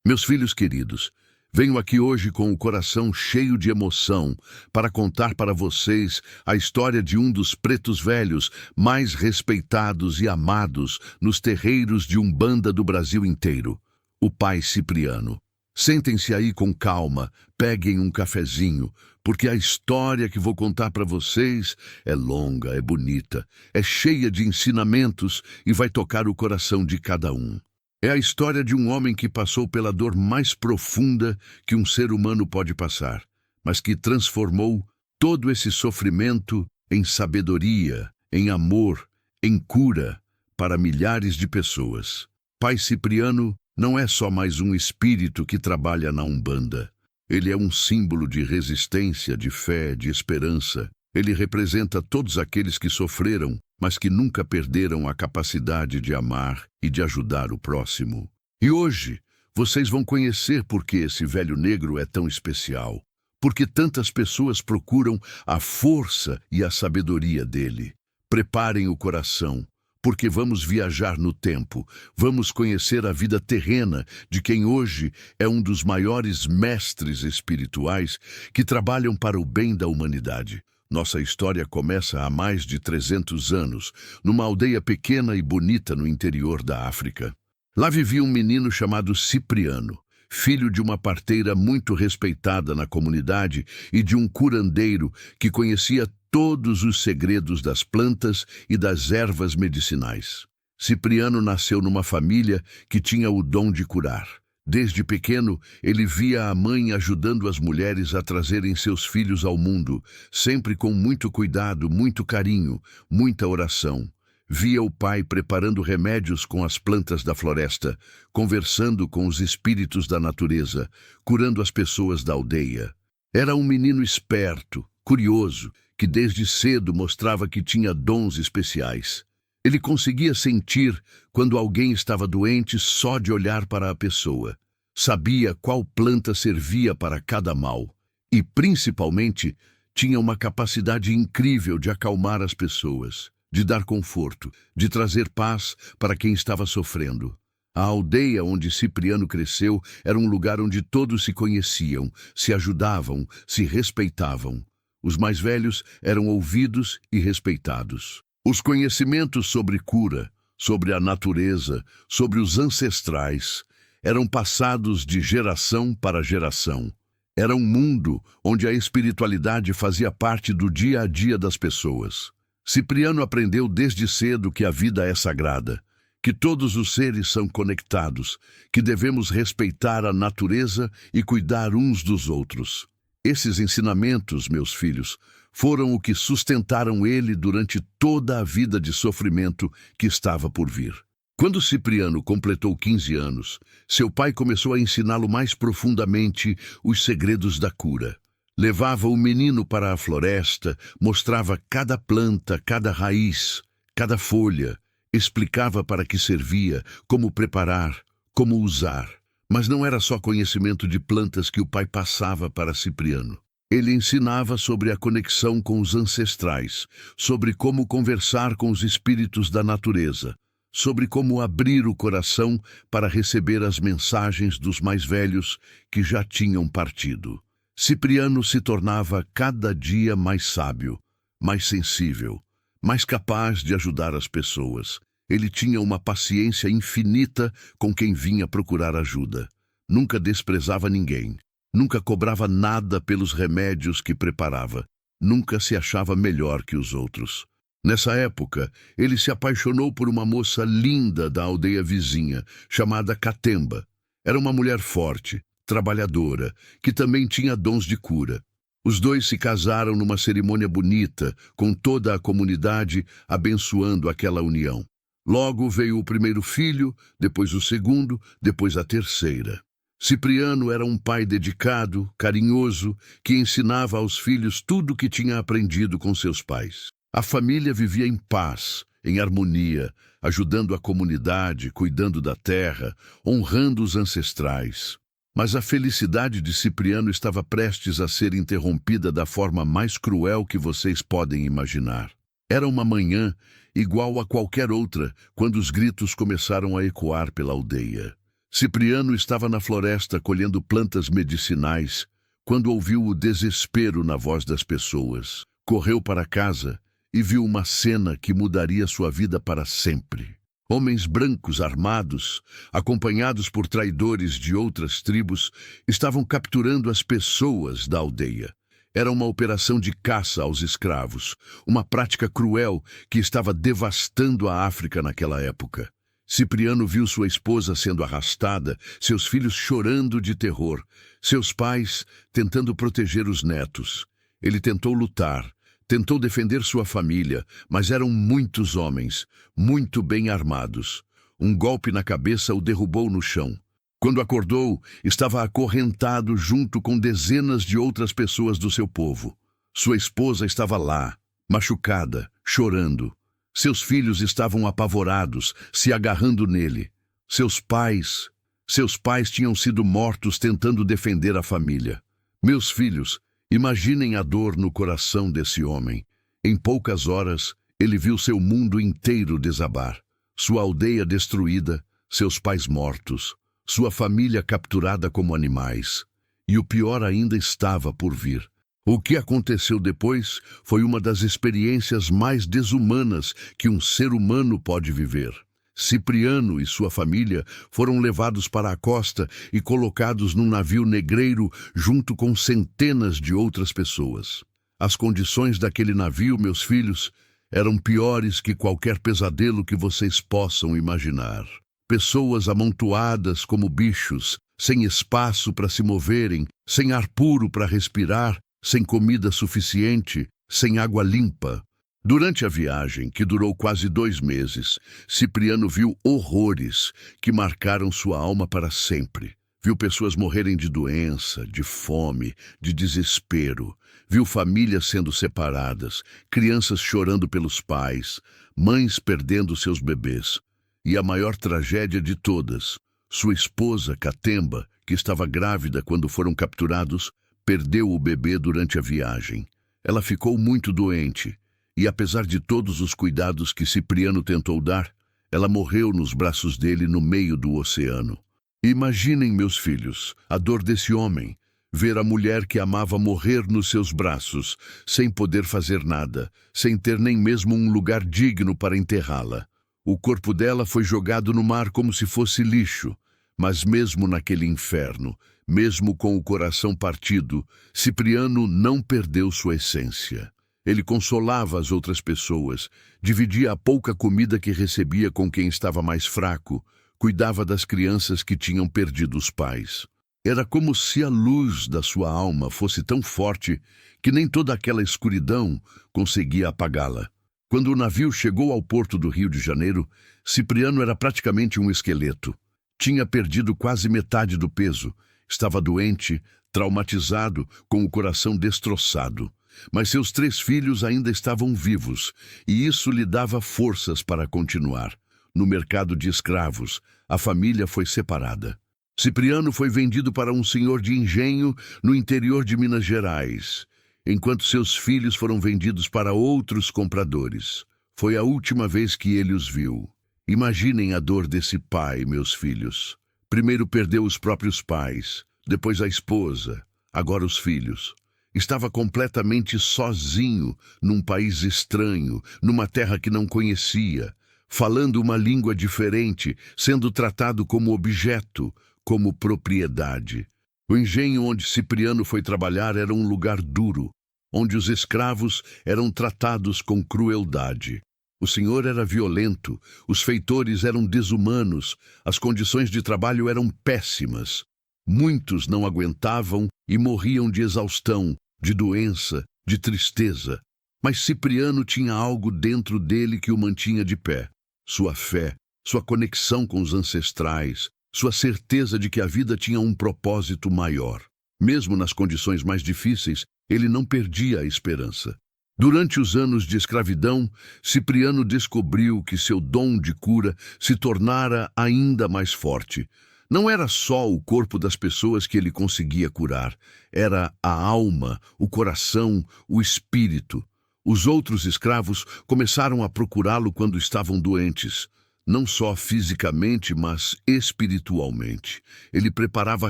Meus filhos queridos, venho aqui hoje com o coração cheio de emoção para contar para vocês a história de um dos pretos velhos mais respeitados e amados nos terreiros de Umbanda do Brasil inteiro, o Pai Cipriano. Sentem-se aí com calma, peguem um cafezinho, porque a história que vou contar para vocês é longa, é bonita, é cheia de ensinamentos e vai tocar o coração de cada um. É a história de um homem que passou pela dor mais profunda que um ser humano pode passar, mas que transformou todo esse sofrimento em sabedoria, em amor, em cura para milhares de pessoas. Pai Cipriano não é só mais um espírito que trabalha na Umbanda. Ele é um símbolo de resistência, de fé, de esperança. Ele representa todos aqueles que sofreram, mas que nunca perderam a capacidade de amar e de ajudar o próximo. E hoje, vocês vão conhecer por que esse velho negro é tão especial. Porque tantas pessoas procuram a força e a sabedoria dele. Preparem o coração, porque vamos viajar no tempo, vamos conhecer a vida terrena de quem hoje é um dos maiores mestres espirituais que trabalham para o bem da humanidade. Nossa história começa há mais de 300 anos, numa aldeia pequena e bonita no interior da África. Lá vivia um menino chamado Cipriano, filho de uma parteira muito respeitada na comunidade e de um curandeiro que conhecia todos os segredos das plantas e das ervas medicinais. Cipriano nasceu numa família que tinha o dom de curar. Desde pequeno, ele via a mãe ajudando as mulheres a trazerem seus filhos ao mundo, sempre com muito cuidado, muito carinho, muita oração. Via o pai preparando remédios com as plantas da floresta, conversando com os espíritos da natureza, curando as pessoas da aldeia. Era um menino esperto, curioso, que desde cedo mostrava que tinha dons especiais. Ele conseguia sentir quando alguém estava doente só de olhar para a pessoa. Sabia qual planta servia para cada mal. E, principalmente, tinha uma capacidade incrível de acalmar as pessoas, de dar conforto, de trazer paz para quem estava sofrendo. A aldeia onde Cipriano cresceu era um lugar onde todos se conheciam, se ajudavam, se respeitavam. Os mais velhos eram ouvidos e respeitados. Os conhecimentos sobre cura, sobre a natureza, sobre os ancestrais, eram passados de geração para geração. Era um mundo onde a espiritualidade fazia parte do dia a dia das pessoas. Cipriano aprendeu desde cedo que a vida é sagrada, que todos os seres são conectados, que devemos respeitar a natureza e cuidar uns dos outros. Esses ensinamentos, meus filhos, foram o que sustentaram ele durante toda a vida de sofrimento que estava por vir. Quando Cipriano completou 15 anos, seu pai começou a ensiná-lo mais profundamente os segredos da cura. Levava o menino para a floresta, mostrava cada planta, cada raiz, cada folha, explicava para que servia, como preparar, como usar. Mas não era só conhecimento de plantas que o pai passava para Cipriano. Ele ensinava sobre a conexão com os ancestrais, sobre como conversar com os espíritos da natureza, sobre como abrir o coração para receber as mensagens dos mais velhos que já tinham partido. Cipriano se tornava cada dia mais sábio, mais sensível, mais capaz de ajudar as pessoas. Ele tinha uma paciência infinita com quem vinha procurar ajuda. Nunca desprezava ninguém. Nunca cobrava nada pelos remédios que preparava. Nunca se achava melhor que os outros. Nessa época, ele se apaixonou por uma moça linda da aldeia vizinha, chamada Catemba. Era uma mulher forte, trabalhadora, que também tinha dons de cura. Os dois se casaram numa cerimônia bonita, com toda a comunidade abençoando aquela união. Logo veio o primeiro filho, depois o segundo, depois a terceira. Cipriano era um pai dedicado, carinhoso, que ensinava aos filhos tudo o que tinha aprendido com seus pais. A família vivia em paz, em harmonia, ajudando a comunidade, cuidando da terra, honrando os ancestrais. Mas a felicidade de Cipriano estava prestes a ser interrompida da forma mais cruel que vocês podem imaginar. Era uma manhã igual a qualquer outra, quando os gritos começaram a ecoar pela aldeia. Cipriano estava na floresta colhendo plantas medicinais quando ouviu o desespero na voz das pessoas. Correu para casa e viu uma cena que mudaria sua vida para sempre. Homens brancos armados, acompanhados por traidores de outras tribos, estavam capturando as pessoas da aldeia. Era uma operação de caça aos escravos, uma prática cruel que estava devastando a África naquela época. Cipriano viu sua esposa sendo arrastada, seus filhos chorando de terror, seus pais tentando proteger os netos. Ele tentou lutar, tentou defender sua família, mas eram muitos homens, muito bem armados. Um golpe na cabeça o derrubou no chão. Quando acordou, estava acorrentado junto com dezenas de outras pessoas do seu povo. Sua esposa estava lá, machucada, chorando. Seus filhos estavam apavorados, se agarrando nele. Seus pais tinham sido mortos tentando defender a família. Meus filhos, imaginem a dor no coração desse homem. Em poucas horas, ele viu seu mundo inteiro desabar. Sua aldeia destruída, seus pais mortos, sua família capturada como animais. E o pior ainda estava por vir. O que aconteceu depois foi uma das experiências mais desumanas que um ser humano pode viver. Cipriano e sua família foram levados para a costa e colocados num navio negreiro junto com centenas de outras pessoas. As condições daquele navio, meus filhos, eram piores que qualquer pesadelo que vocês possam imaginar. Pessoas amontoadas como bichos, sem espaço para se moverem, sem ar puro para respirar, sem comida suficiente, sem água limpa. Durante a viagem, que durou quase 2 meses, Cipriano viu horrores que marcaram sua alma para sempre. Viu pessoas morrerem de doença, de fome, de desespero. Viu famílias sendo separadas, crianças chorando pelos pais, mães perdendo seus bebês. E a maior tragédia de todas, sua esposa, Catemba, que estava grávida quando foram capturados, perdeu o bebê durante a viagem. Ela ficou muito doente e, apesar de todos os cuidados que Cipriano tentou dar, ela morreu nos braços dele no meio do oceano. Imaginem, meus filhos, a dor desse homem, ver a mulher que amava morrer nos seus braços, sem poder fazer nada, sem ter nem mesmo um lugar digno para enterrá-la. O corpo dela foi jogado no mar como se fosse lixo, mas mesmo naquele inferno, mesmo com o coração partido, Cipriano não perdeu sua essência. Ele consolava as outras pessoas, dividia a pouca comida que recebia com quem estava mais fraco, cuidava das crianças que tinham perdido os pais. Era como se a luz da sua alma fosse tão forte que nem toda aquela escuridão conseguia apagá-la. Quando o navio chegou ao porto do Rio de Janeiro, Cipriano era praticamente um esqueleto. Tinha perdido quase metade do peso. Estava doente, traumatizado, com o coração destroçado. Mas seus 3 filhos ainda estavam vivos, e isso lhe dava forças para continuar. No mercado de escravos, a família foi separada. Cipriano foi vendido para um senhor de engenho no interior de Minas Gerais, enquanto seus filhos foram vendidos para outros compradores. Foi a última vez que ele os viu. Imaginem a dor desse pai, meus filhos. Primeiro perdeu os próprios pais, depois a esposa, agora os filhos. Estava completamente sozinho num país estranho, numa terra que não conhecia, falando uma língua diferente, sendo tratado como objeto, como propriedade. O engenho onde Cipriano foi trabalhar era um lugar duro, onde os escravos eram tratados com crueldade. O senhor era violento, os feitores eram desumanos, as condições de trabalho eram péssimas. Muitos não aguentavam e morriam de exaustão, de doença, de tristeza. Mas Cipriano tinha algo dentro dele que o mantinha de pé. Sua fé, sua conexão com os ancestrais, sua certeza de que a vida tinha um propósito maior. Mesmo nas condições mais difíceis, ele não perdia a esperança. Durante os anos de escravidão, Cipriano descobriu que seu dom de cura se tornara ainda mais forte. Não era só o corpo das pessoas que ele conseguia curar, era a alma, o coração, o espírito. Os outros escravos começaram a procurá-lo quando estavam doentes. não só fisicamente, mas espiritualmente. Ele preparava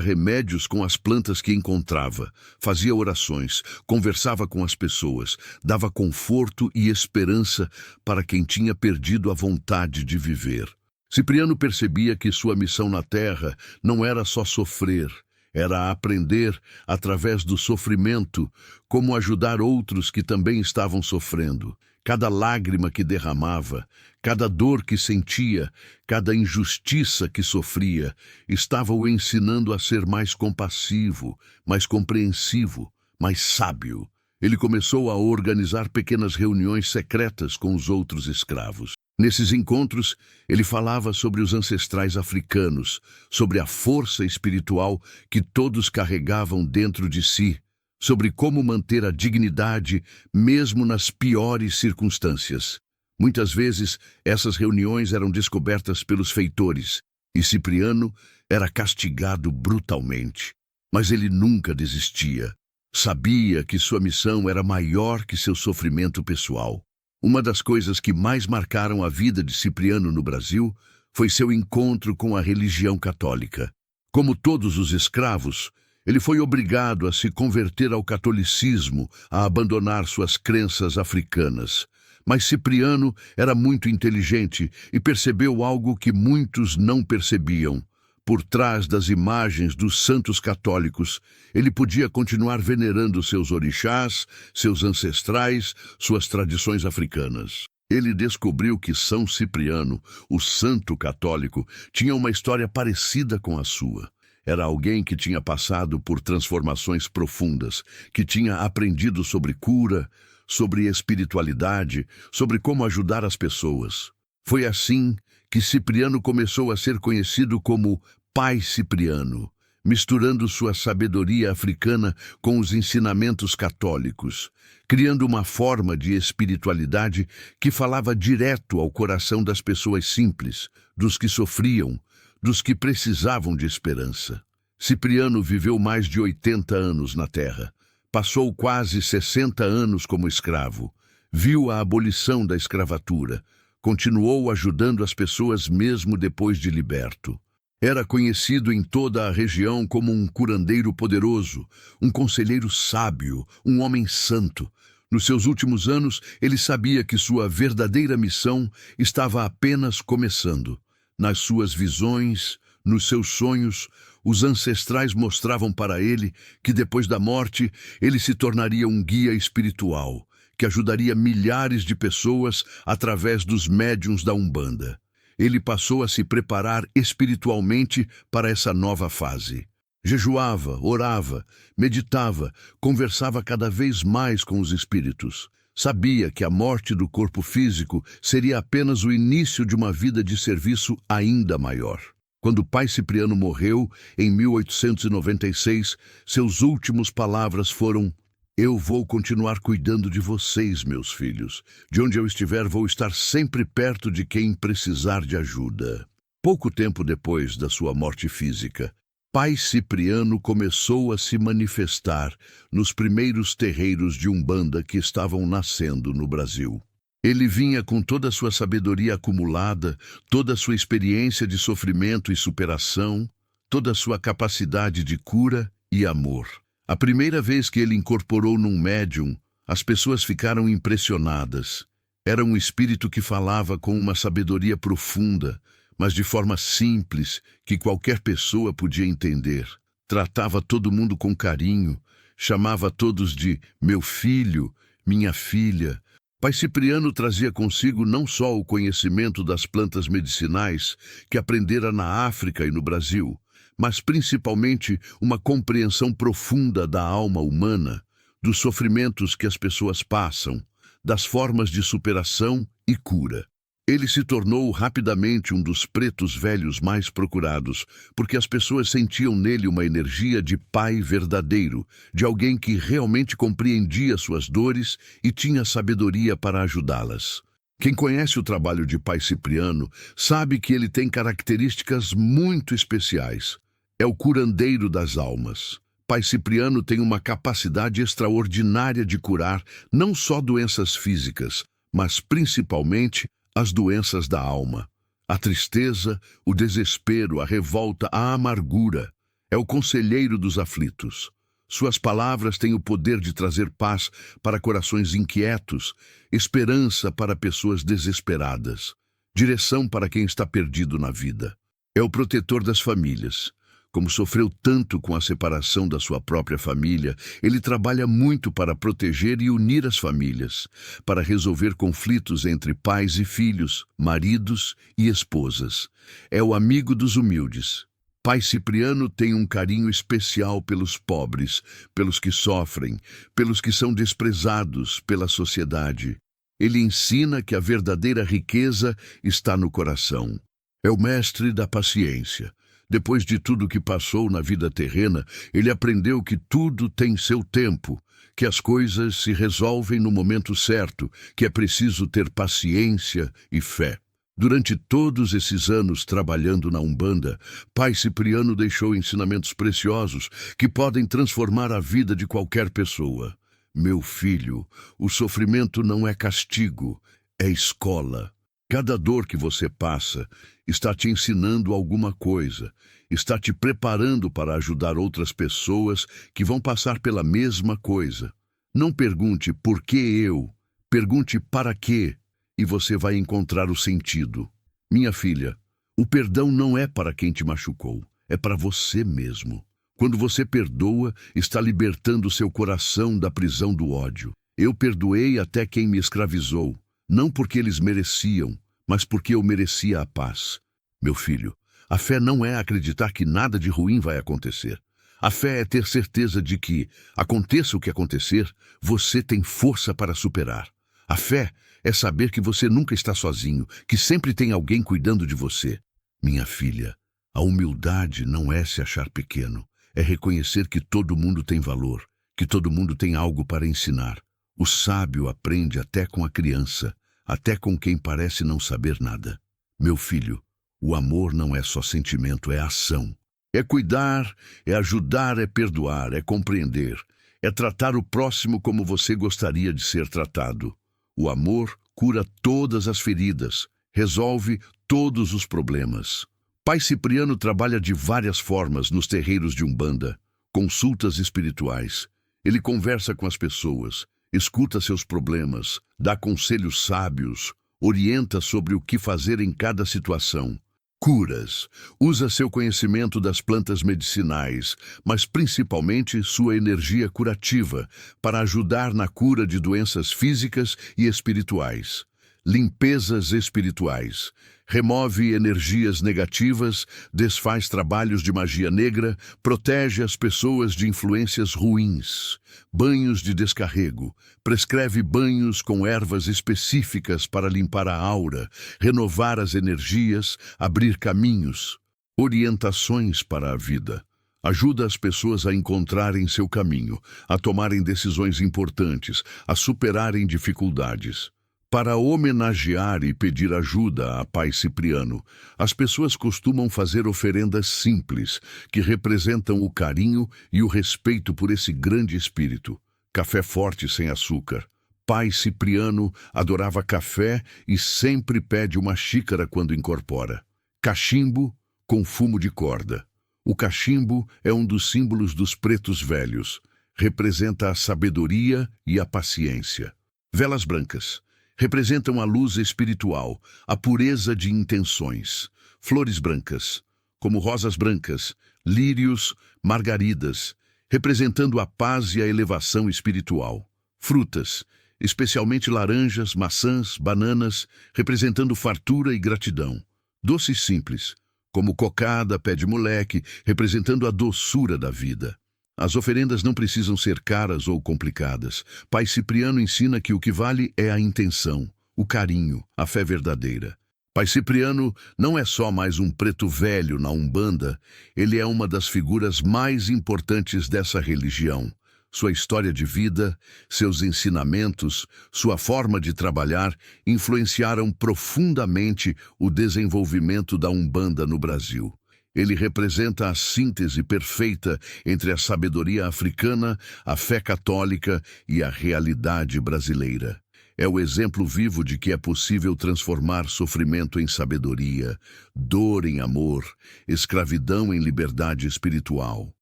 remédios com as plantas que encontrava, fazia orações, conversava com as pessoas, dava conforto e esperança para quem tinha perdido a vontade de viver. Cipriano percebia que sua missão na Terra não era só sofrer, era aprender, através do sofrimento, como ajudar outros que também estavam sofrendo. Cada lágrima que derramava, cada dor que sentia, cada injustiça que sofria, estava o ensinando a ser mais compassivo, mais compreensivo, mais sábio. Ele começou a organizar pequenas reuniões secretas com os outros escravos. Nesses encontros, ele falava sobre os ancestrais africanos, sobre a força espiritual que todos carregavam dentro de si, sobre como manter a dignidade mesmo nas piores circunstâncias. Muitas vezes, essas reuniões eram descobertas pelos feitores, e Cipriano era castigado brutalmente. Mas ele nunca desistia. Sabia que sua missão era maior que seu sofrimento pessoal. Uma das coisas que mais marcaram a vida de Cipriano no Brasil foi seu encontro com a religião católica. Como todos os escravos, ele foi obrigado a se converter ao catolicismo, a abandonar suas crenças africanas. Mas Cipriano era muito inteligente e percebeu algo que muitos não percebiam. Por trás das imagens dos santos católicos, ele podia continuar venerando seus orixás, seus ancestrais, suas tradições africanas. Ele descobriu que São Cipriano, o santo católico, tinha uma história parecida com a sua. Era alguém que tinha passado por transformações profundas, que tinha aprendido sobre cura, sobre espiritualidade, sobre como ajudar as pessoas. Foi assim que Cipriano começou a ser conhecido como Pai Cipriano, misturando sua sabedoria africana com os ensinamentos católicos, criando uma forma de espiritualidade que falava direto ao coração das pessoas simples, dos que sofriam, dos que precisavam de esperança. Cipriano viveu mais de 80 anos na Terra. Passou quase 60 anos como escravo. Viu a abolição da escravatura. Continuou ajudando as pessoas mesmo depois de liberto. Era conhecido em toda a região como um curandeiro poderoso, um conselheiro sábio, um homem santo. Nos seus últimos anos, ele sabia que sua verdadeira missão estava apenas começando. Nas suas visões, nos seus sonhos, os ancestrais mostravam para ele que depois da morte, ele se tornaria um guia espiritual, que ajudaria milhares de pessoas através dos médiuns da Umbanda. Ele passou a se preparar espiritualmente para essa nova fase. Jejuava, orava, meditava, conversava cada vez mais com os espíritos. Sabia que a morte do corpo físico seria apenas o início de uma vida de serviço ainda maior. Quando o pai Cipriano morreu, em 1896, seus últimas palavras foram: "Eu vou continuar cuidando de vocês, meus filhos. De onde eu estiver, vou estar sempre perto de quem precisar de ajuda." Pouco tempo depois da sua morte física, Pai Cipriano começou a se manifestar nos primeiros terreiros de Umbanda que estavam nascendo no Brasil. Ele vinha com toda a sua sabedoria acumulada, toda a sua experiência de sofrimento e superação, toda a sua capacidade de cura e amor. A primeira vez que ele incorporou num médium, as pessoas ficaram impressionadas. Era um espírito que falava com uma sabedoria profunda, mas de forma simples, que qualquer pessoa podia entender. Tratava todo mundo com carinho, chamava todos de meu filho, minha filha. Pai Cipriano trazia consigo não só o conhecimento das plantas medicinais que aprendera na África e no Brasil, mas principalmente uma compreensão profunda da alma humana, dos sofrimentos que as pessoas passam, das formas de superação e cura. Ele se tornou rapidamente um dos pretos velhos mais procurados, porque as pessoas sentiam nele uma energia de pai verdadeiro, de alguém que realmente compreendia suas dores e tinha sabedoria para ajudá-las. Quem conhece o trabalho de Pai Cipriano sabe que ele tem características muito especiais. É o curandeiro das almas. Pai Cipriano tem uma capacidade extraordinária de curar não só doenças físicas, mas principalmente as doenças da alma. a tristeza, o desespero, a revolta, a amargura. É o conselheiro dos aflitos. Suas palavras têm o poder de trazer paz para corações inquietos, esperança para pessoas desesperadas, direção para quem está perdido na vida. É o protetor das famílias. Como sofreu tanto com a separação da sua própria família, ele trabalha muito para proteger e unir as famílias, para resolver conflitos entre pais e filhos, maridos e esposas. É o amigo dos humildes. Pai Cipriano tem um carinho especial pelos pobres, pelos que sofrem, pelos que são desprezados pela sociedade. Ele ensina que a verdadeira riqueza está no coração. É o mestre da paciência. Depois de tudo que passou na vida terrena, ele aprendeu que tudo tem seu tempo, que as coisas se resolvem no momento certo, que é preciso ter paciência e fé. Durante todos esses anos trabalhando na Umbanda, Pai Cipriano deixou ensinamentos preciosos que podem transformar a vida de qualquer pessoa. Meu filho, o sofrimento não é castigo, é escola. Cada dor que você passa está te ensinando alguma coisa, está te preparando para ajudar outras pessoas que vão passar pela mesma coisa. Não pergunte por que eu, pergunte para quê, e você vai encontrar o sentido. Minha filha, o perdão não é para quem te machucou, é para você mesmo. Quando você perdoa, está libertando seu coração da prisão do ódio. Eu perdoei até quem me escravizou, não porque eles mereciam, mas porque eu merecia a paz. Meu filho, a fé não é acreditar que nada de ruim vai acontecer. A fé é ter certeza de que, aconteça o que acontecer, você tem força para superar. A fé é saber que você nunca está sozinho, que sempre tem alguém cuidando de você. Minha filha, a humildade não é se achar pequeno, é reconhecer que todo mundo tem valor, que todo mundo tem algo para ensinar. O sábio aprende até com a criança, até com quem parece não saber nada. Meu filho, o amor não é só sentimento, é ação. É cuidar, é ajudar, é perdoar, é compreender, é tratar o próximo como você gostaria de ser tratado. O amor cura todas as feridas, resolve todos os problemas. Pai Cipriano trabalha de várias formas nos terreiros de Umbanda, consultas espirituais. Ele conversa com as pessoas, escuta seus problemas, dá conselhos sábios, orienta sobre o que fazer em cada situação. Curas, usa seu conhecimento das plantas medicinais, mas principalmente sua energia curativa, para ajudar na cura de doenças físicas e espirituais. Limpezas espirituais. Remove energias negativas, desfaz trabalhos de magia negra, protege as pessoas de influências ruins. Banhos de descarrego. Prescreve banhos com ervas específicas para limpar a aura, renovar as energias, abrir caminhos. Orientações para a vida. Ajuda as pessoas a encontrarem seu caminho, a tomarem decisões importantes, a superarem dificuldades. Para homenagear e pedir ajuda a Pai Cipriano, as pessoas costumam fazer oferendas simples, que representam o carinho e o respeito por esse grande espírito. Café forte sem açúcar. Pai Cipriano adorava café e sempre pede uma xícara quando incorpora. Cachimbo com fumo de corda. O cachimbo é um dos símbolos dos pretos velhos. Representa a sabedoria e a paciência. Velas brancas. Representam a luz espiritual, a pureza de intenções. Flores brancas, como rosas brancas, lírios, margaridas, representando a paz e a elevação espiritual. Frutas, especialmente laranjas, maçãs, bananas, representando fartura e gratidão. Doces simples, como cocada, pé de moleque, representando a doçura da vida. As oferendas não precisam ser caras ou complicadas. Pai Cipriano ensina que o que vale é a intenção, o carinho, a fé verdadeira. Pai Cipriano não é só mais um preto velho na Umbanda, ele é uma das figuras mais importantes dessa religião. Sua história de vida, seus ensinamentos, sua forma de trabalhar influenciaram profundamente o desenvolvimento da Umbanda no Brasil. Ele representa a síntese perfeita entre a sabedoria africana, a fé católica e a realidade brasileira. É o exemplo vivo de que é possível transformar sofrimento em sabedoria, dor em amor, escravidão em liberdade espiritual.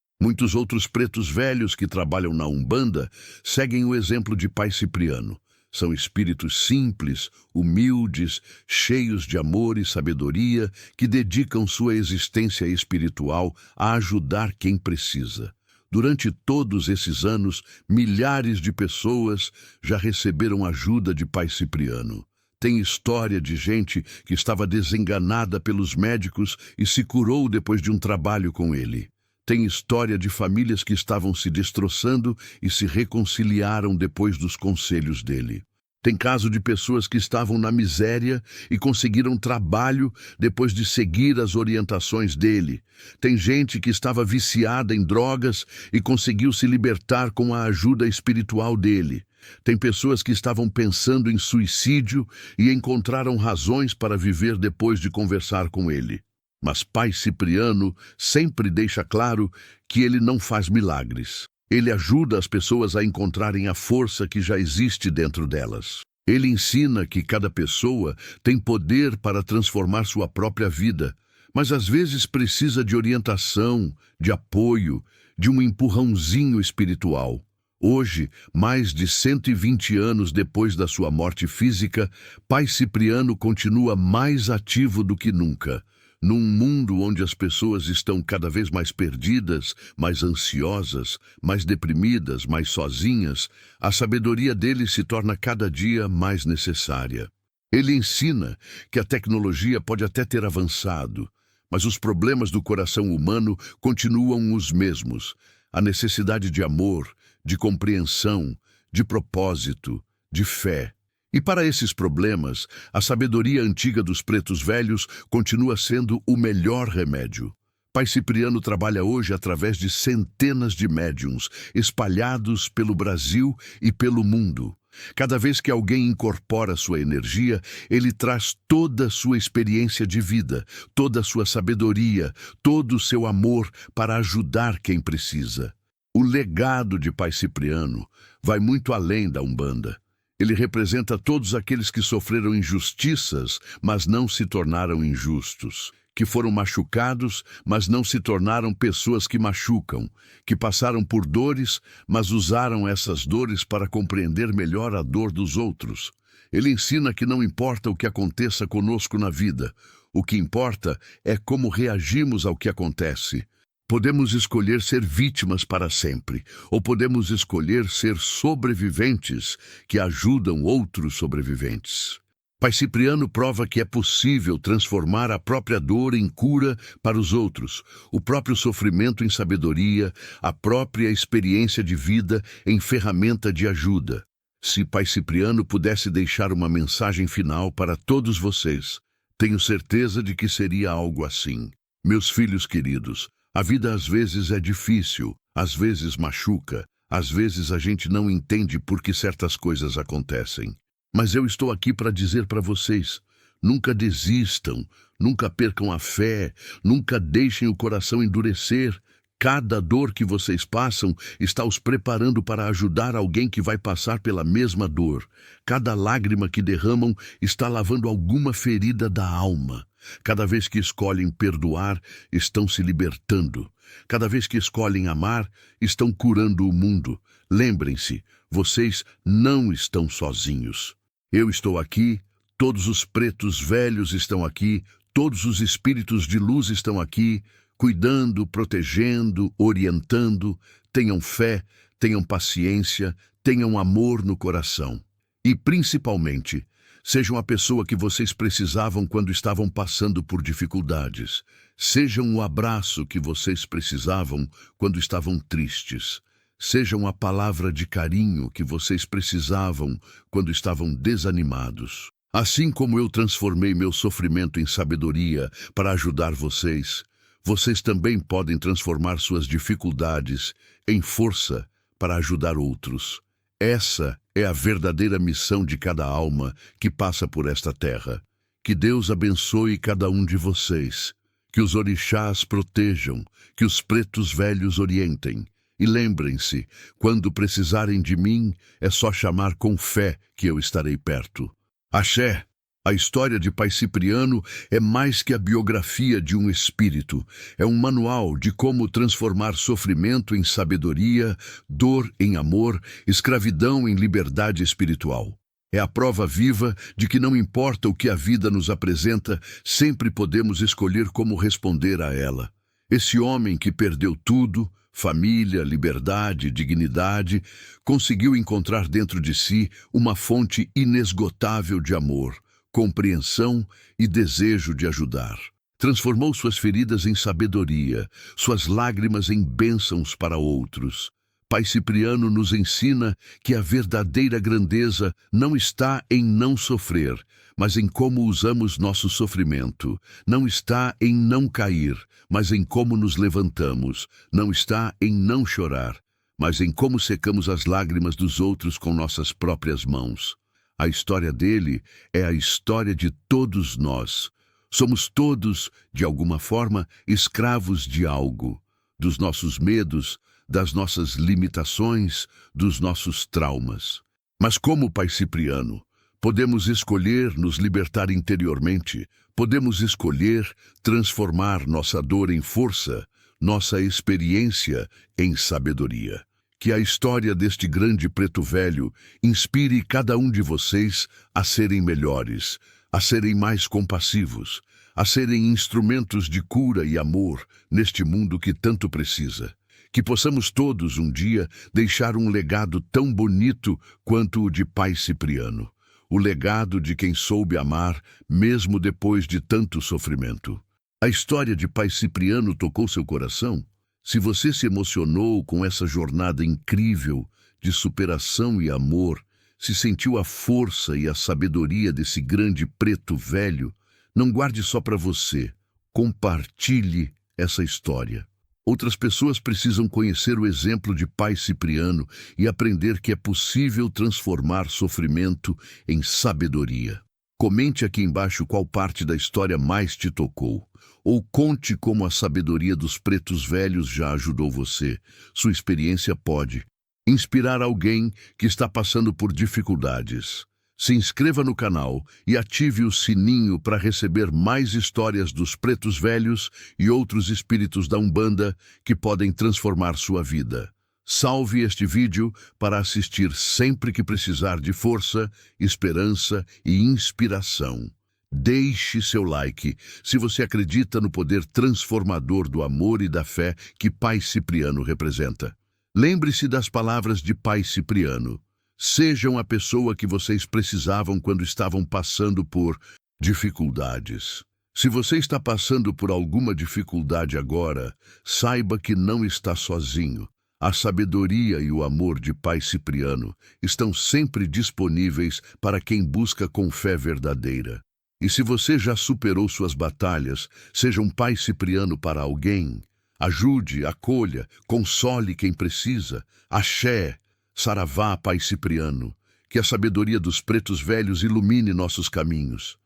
Muitos outros pretos velhos que trabalham na Umbanda seguem o exemplo de Pai Cipriano. São espíritos simples, humildes, cheios de amor e sabedoria, que dedicam sua existência espiritual a ajudar quem precisa. Durante todos esses anos, milhares de pessoas já receberam ajuda de Pai Cipriano. Tem história de gente que estava desenganada pelos médicos e se curou depois de um trabalho com ele. Tem história de famílias que estavam se destroçando e se reconciliaram depois dos conselhos dele. Tem caso de pessoas que estavam na miséria e conseguiram trabalho depois de seguir as orientações dele. Tem gente que estava viciada em drogas e conseguiu se libertar com a ajuda espiritual dele. Tem pessoas que estavam pensando em suicídio e encontraram razões para viver depois de conversar com ele. Mas Pai Cipriano sempre deixa claro que ele não faz milagres. Ele ajuda as pessoas a encontrarem a força que já existe dentro delas. Ele ensina que cada pessoa tem poder para transformar sua própria vida, mas às vezes precisa de orientação, de apoio, de um empurrãozinho espiritual. Hoje, mais de 120 anos depois da sua morte física, Pai Cipriano continua mais ativo do que nunca. Num mundo onde as pessoas estão cada vez mais perdidas, mais ansiosas, mais deprimidas, mais sozinhas, a sabedoria dele se torna cada dia mais necessária. Ele ensina que a tecnologia pode até ter avançado, mas os problemas do coração humano continuam os mesmos. A necessidade de amor, de compreensão, de propósito, de fé. E para esses problemas, a sabedoria antiga dos pretos velhos continua sendo o melhor remédio. Pai Cipriano trabalha hoje através de centenas de médiuns, espalhados pelo Brasil e pelo mundo. Cada vez que alguém incorpora sua energia, ele traz toda a sua experiência de vida, toda a sua sabedoria, todo o seu amor para ajudar quem precisa. O legado de Pai Cipriano vai muito além da Umbanda. Ele representa todos aqueles que sofreram injustiças, mas não se tornaram injustos, que foram machucados, mas não se tornaram pessoas que machucam, que passaram por dores, mas usaram essas dores para compreender melhor a dor dos outros. Ele ensina que não importa o que aconteça conosco na vida, o que importa é como reagimos ao que acontece. Podemos escolher ser vítimas para sempre, ou podemos escolher ser sobreviventes que ajudam outros sobreviventes. Pai Cipriano prova que é possível transformar a própria dor em cura para os outros, o próprio sofrimento em sabedoria, a própria experiência de vida em ferramenta de ajuda. Se Pai Cipriano pudesse deixar uma mensagem final para todos vocês, tenho certeza de que seria algo assim. Meus filhos queridos, a vida às vezes é difícil, às vezes machuca, às vezes a gente não entende por que certas coisas acontecem. Mas eu estou aqui para dizer para vocês, nunca desistam, nunca percam a fé, nunca deixem o coração endurecer. Cada dor que vocês passam está os preparando para ajudar alguém que vai passar pela mesma dor. Cada lágrima que derramam está lavando alguma ferida da alma. Cada vez que escolhem perdoar, estão se libertando. Cada vez que escolhem amar, estão curando o mundo. Lembrem-se, vocês não estão sozinhos. Eu estou aqui, todos os pretos velhos estão aqui, todos os espíritos de luz estão aqui, cuidando, protegendo, orientando. Tenham fé, tenham paciência, tenham amor no coração. E, principalmente, sejam a pessoa que vocês precisavam quando estavam passando por dificuldades. Sejam o abraço que vocês precisavam quando estavam tristes. Sejam a palavra de carinho que vocês precisavam quando estavam desanimados. Assim como eu transformei meu sofrimento em sabedoria para ajudar vocês, vocês também podem transformar suas dificuldades em força para ajudar outros. Essa é a verdadeira missão de cada alma que passa por esta terra. Que Deus abençoe cada um de vocês. Que os orixás protejam, que os pretos velhos orientem. E lembrem-se, quando precisarem de mim, é só chamar com fé que eu estarei perto. Axé! A história de Pai Cipriano é mais que a biografia de um espírito. É um manual de como transformar sofrimento em sabedoria, dor em amor, escravidão em liberdade espiritual. É a prova viva de que não importa o que a vida nos apresenta, sempre podemos escolher como responder a ela. Esse homem que perdeu tudo, família, liberdade, dignidade, conseguiu encontrar dentro de si uma fonte inesgotável de amor, compreensão e desejo de ajudar. Transformou suas feridas em sabedoria, suas lágrimas em bênçãos para outros. Pai Cipriano nos ensina que a verdadeira grandeza não está em não sofrer, mas em como usamos nosso sofrimento. Não está em não cair, mas em como nos levantamos. Não está em não chorar, mas em como secamos as lágrimas dos outros com nossas próprias mãos. A história dele é a história de todos nós. Somos todos, de alguma forma, escravos de algo, dos nossos medos, das nossas limitações, dos nossos traumas. Mas como Pai Cipriano, podemos escolher nos libertar interiormente, podemos escolher transformar nossa dor em força, nossa experiência em sabedoria. Que a história deste grande preto velho inspire cada um de vocês a serem melhores, a serem mais compassivos, a serem instrumentos de cura e amor neste mundo que tanto precisa. Que possamos todos, um dia, deixar um legado tão bonito quanto o de Pai Cipriano. O legado de quem soube amar, mesmo depois de tanto sofrimento. A história de Pai Cipriano tocou seu coração? Se você se emocionou com essa jornada incrível de superação e amor, se sentiu a força e a sabedoria desse grande preto velho, não guarde só para você. Compartilhe essa história. Outras pessoas precisam conhecer o exemplo de Pai Cipriano e aprender que é possível transformar sofrimento em sabedoria. Comente aqui embaixo qual parte da história mais te tocou. Ou conte como a sabedoria dos pretos velhos já ajudou você. Sua experiência pode inspirar alguém que está passando por dificuldades. Se inscreva no canal e ative o sininho para receber mais histórias dos pretos velhos e outros espíritos da Umbanda que podem transformar sua vida. Salve este vídeo para assistir sempre que precisar de força, esperança e inspiração. Deixe seu like se você acredita no poder transformador do amor e da fé que Pai Cipriano representa. Lembre-se das palavras de Pai Cipriano. Sejam a pessoa que vocês precisavam quando estavam passando por dificuldades. Se você está passando por alguma dificuldade agora, saiba que não está sozinho. A sabedoria e o amor de Pai Cipriano estão sempre disponíveis para quem busca com fé verdadeira. E se você já superou suas batalhas, seja um Pai Cipriano para alguém. Ajude, acolha, console quem precisa. Axé, saravá, Pai Cipriano. Que a sabedoria dos pretos velhos ilumine nossos caminhos.